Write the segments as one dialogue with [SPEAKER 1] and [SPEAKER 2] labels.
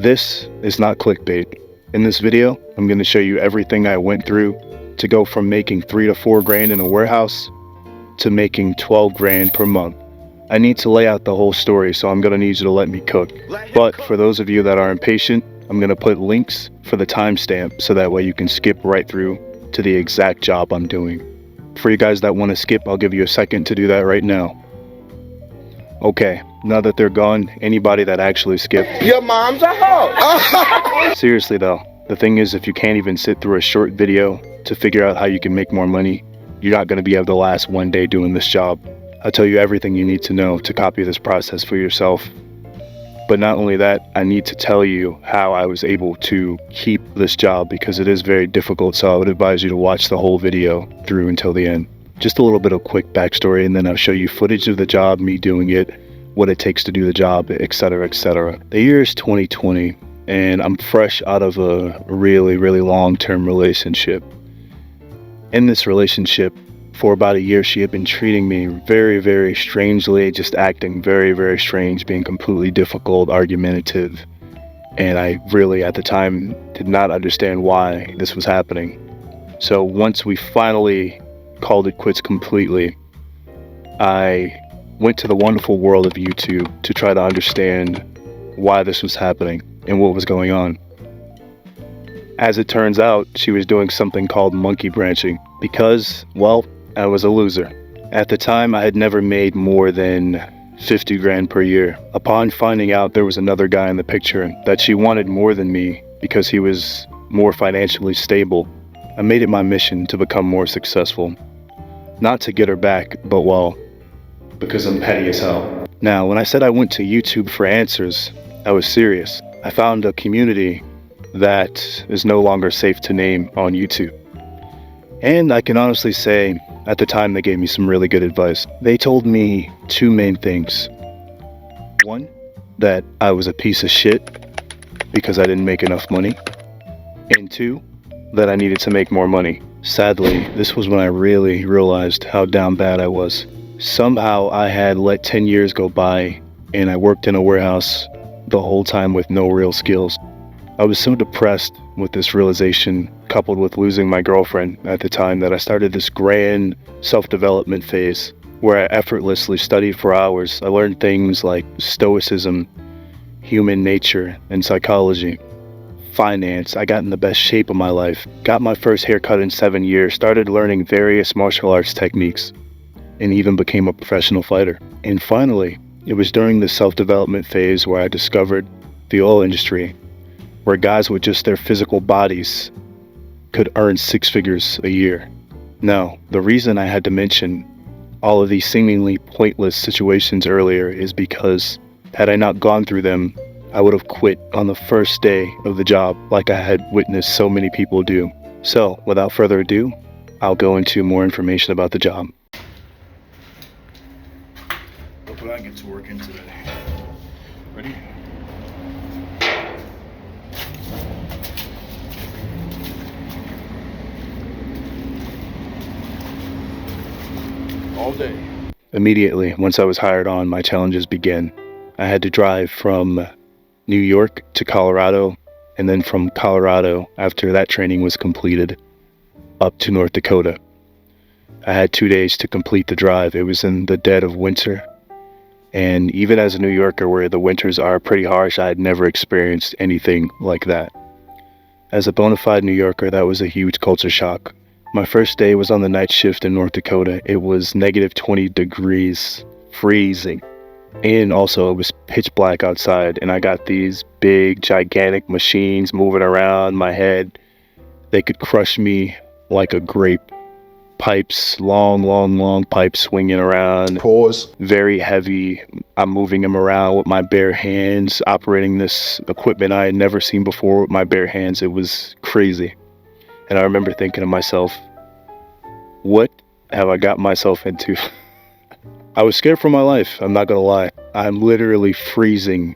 [SPEAKER 1] This is not clickbait. In this video, I'm going to show you everything I went through to go from making 3 to 4 grand in a warehouse to making 12 grand per month. I need to lay out the whole story, so I'm going to need you to let me cook. But for those of you that are impatient, I'm going to put links for the timestamp so that way you can skip right through to the exact job I'm doing. For you guys that want to skip, I'll give you a second to do that right now. Okay, now that they're gone, anybody that actually skipped,
[SPEAKER 2] your mom's a hoe.
[SPEAKER 1] Seriously though, the thing is, if you can't even sit through a short video to figure out how you can make more money, you're not going to be able to last one day doing this job. I'll tell you everything you need to know to copy this process for yourself. But not only that, I need to tell you how I was able to keep this job, because it is very difficult, so I would advise you to watch the whole video through until the end. Just a little bit of quick backstory, and then I'll show you footage of the job, me doing it, what it takes to do the job, etc., etc. The year is 2020, and I'm fresh out of a really long-term relationship. In this relationship, for about a year, she had been treating me very strangely, just acting very strange, being completely difficult, argumentative. And I really, at the time, did not understand why this was happening. So once we finally called it quits completely, I went to the wonderful world of YouTube to try to understand why this was happening and what was going on. As it turns out, she was doing something called monkey branching because, well, I was a loser. At the time, I had never made more than 50 grand per year. Upon finding out there was another guy in the picture that she wanted more than me because he was more financially stable, I made it my mission to become more successful. Not to get her back, but well, because I'm petty as hell. Now, when I said I went to YouTube for answers, I was serious. I found a community that is no longer safe to name on YouTube. And I can honestly say, at the time, they gave me some really good advice. They told me 2 main things. 1, that I was a piece of shit because I didn't make enough money. And 2, that I needed to make more money. Sadly, this was when I really realized how down bad I was. Somehow I had let 10 years go by, and I worked in a warehouse the whole time with no real skills. I was so depressed with this realization, coupled with losing my girlfriend at the time, that I started this grand self-development phase where I effortlessly studied for hours. I learned things like stoicism, human nature, and psychology. Finance. I got in the best shape of my life. Got my first haircut in 7 years. Started learning various martial arts techniques. And even became a professional fighter. And finally, it was during the self-development phase where I discovered the oil industry, where guys with just their physical bodies could earn 6 figures a year. Now, the reason I had to mention all of these seemingly pointless situations earlier is because had I not gone through them, I would have quit on the first day of the job like I had witnessed so many people do. So, without further ado, I'll go into more information about the job. Look what I get to work in today. Ready? All day. Immediately, once I was hired on, my challenges began. I had to drive from New York to Colorado, and then from Colorado, after that training was completed, up to North Dakota. I had 2 days to complete the drive. It was in the dead of winter, and even as a New Yorker where the winters are pretty harsh, I had never experienced anything like that. As a bona fide New Yorker, that was a huge culture shock. My first day was on the night shift in North Dakota. It was negative 20 degrees, freezing. And also it was pitch black outside, and I got these big, gigantic machines moving around my head. They could crush me like a grape. Pipes, long pipes swinging around.
[SPEAKER 2] Pause.
[SPEAKER 1] Very heavy. I'm moving them around with my bare hands, operating this equipment I had never seen before with my bare hands. It was crazy. And I remember thinking to myself, what have I got myself into? I was scared for my life, I'm not gonna lie. I'm literally freezing,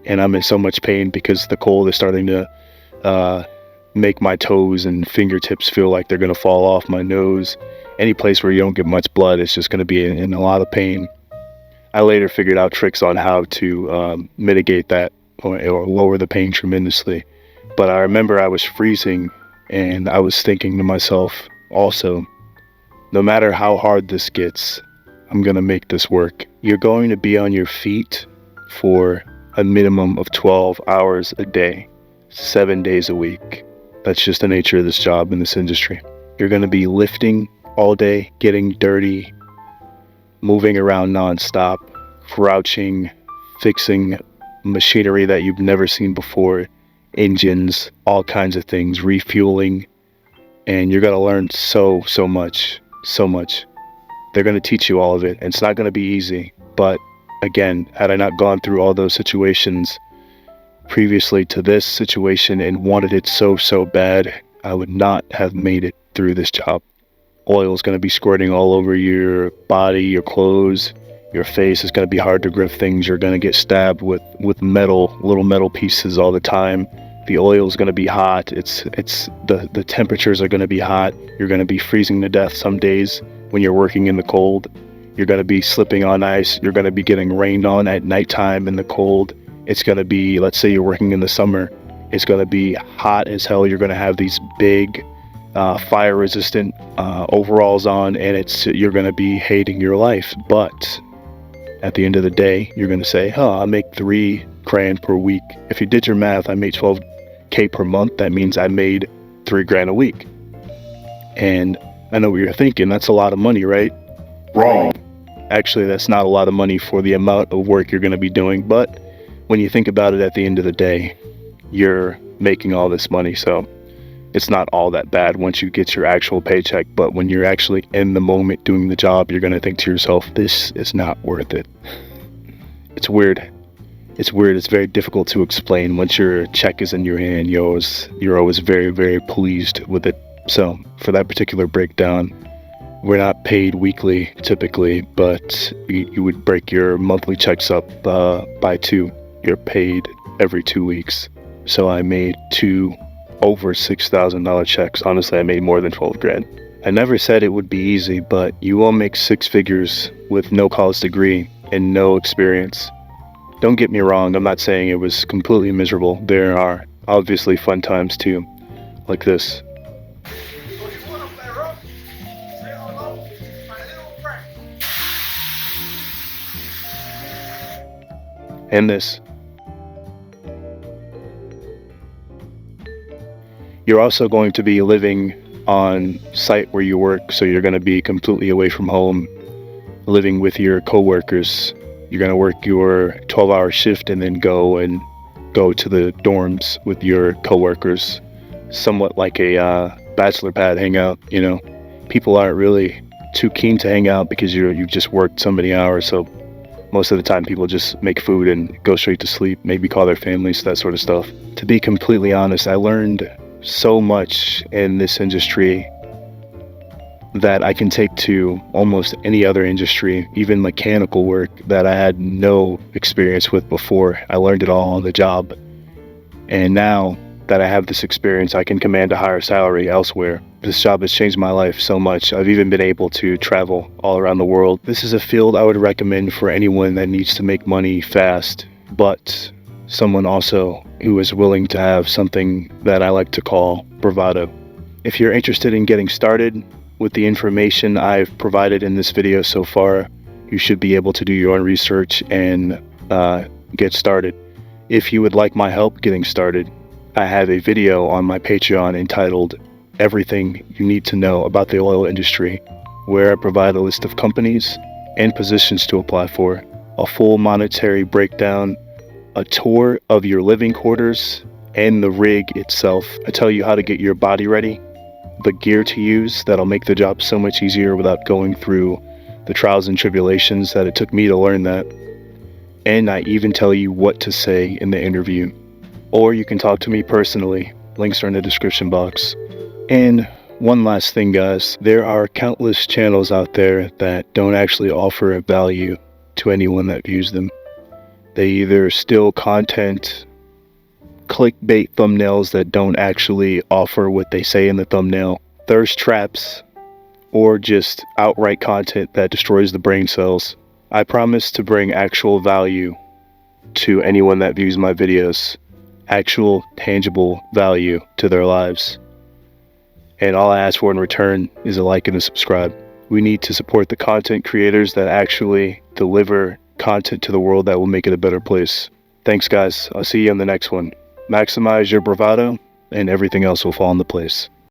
[SPEAKER 1] and I'm in so much pain because the cold is starting to make my toes and fingertips feel like they're gonna fall off my nose. Any place where you don't get much blood, it's just gonna be in a lot of pain. I later figured out tricks on how to mitigate that or lower the pain tremendously. But I remember I was freezing, and I was thinking to myself also, no matter how hard this gets, I'm gonna make this work. You're going to be on your feet for a minimum of 12 hours a day, 7 days a week. That's just the nature of this job in this industry. You're gonna be lifting all day, getting dirty, moving around nonstop, crouching, fixing machinery that you've never seen before, engines, all kinds of things, refueling, and you're gonna learn so much. They're gonna teach you all of it, and it's not gonna be easy. But again, had I not gone through all those situations previously to this situation and wanted it so bad, I would not have made it through this job. Oil is going to be squirting all over your body, your clothes, your face. It's going to be hard to grip things. You're going to get stabbed with little metal pieces all the time. The oil is going to be hot. The temperatures are going to be hot. You're going to be freezing to death some days when you're working in the cold. You're going to be slipping on ice. You're going to be getting rained on at nighttime in the cold. It's going to be, let's say you're working in the summer, it's going to be hot as hell. You're going to have these big fire resistant overalls on, and you're going to be hating your life. But at the end of the day, you're going to say, I make $3,000 per week. If you did your math, I made $12K per month. That means I made $3,000 a week. And I know what you're thinking. That's a lot of money, right? Wrong. Actually, that's not a lot of money for the amount of work you're going to be doing. But when you think about it, at the end of the day, you're making all this money. So it's not all that bad once you get your actual paycheck. But when you're actually in the moment doing the job, you're going to think to yourself, this is not worth it. It's weird. It's very difficult to explain. Once your check is in your hand, you're always very pleased with it. So for that particular breakdown, we're not paid weekly typically, but you would break your monthly checks up by 2. You're paid every 2 weeks. So I made 2 over $6,000 checks. Honestly, I made more than $12,000. I never said it would be easy, but you will make 6 figures with no college degree and no experience. Don't get me wrong, I'm not saying it was completely miserable. There are obviously fun times too, like this. And this. You're also going to be living on site where you work, so you're going to be completely away from home, living with your coworkers. You're going to work your 12-hour shift and then go to the dorms with your coworkers, somewhat like a bachelor pad hangout. You know, people aren't really too keen to hang out because you've just worked so many hours. So most of the time people just make food and go straight to sleep, maybe call their families, that sort of stuff. To be completely honest, I learned so much in this industry that I can take to almost any other industry, even mechanical work that I had no experience with before. I learned it all on the job. And now that I have this experience, I can command a higher salary elsewhere. This job has changed my life so much. I've even been able to travel all around the world. This is a field I would recommend for anyone that needs to make money fast, but someone also who is willing to have something that I like to call bravado. If you're interested in getting started with the information I've provided in this video so far, you should be able to do your own research and get started. If you would like my help getting started, I have a video on my Patreon entitled Everything You Need to Know About the Oil Industry, where I provide a list of companies and positions to apply for, a full monetary breakdown, a tour of your living quarters and the rig itself. I tell you how to get your body ready, the gear to use that'll make the job so much easier without going through the trials and tribulations that it took me to learn that. And I even tell you what to say in the interview. Or you can talk to me personally. Links are in the description box. And one last thing, guys, there are countless channels out there that don't actually offer a value to anyone that views them. They either steal content, clickbait thumbnails that don't actually offer what they say in the thumbnail, thirst traps, or just outright content that destroys the brain cells. I promise to bring actual value to anyone that views my videos, actual tangible value to their lives. And all I ask for in return is a like and a subscribe. We need to support the content creators that actually deliver content to the world that will make it a better place. Thanks guys, I'll see you on the next one. Maximize your bravado and everything else will fall into place.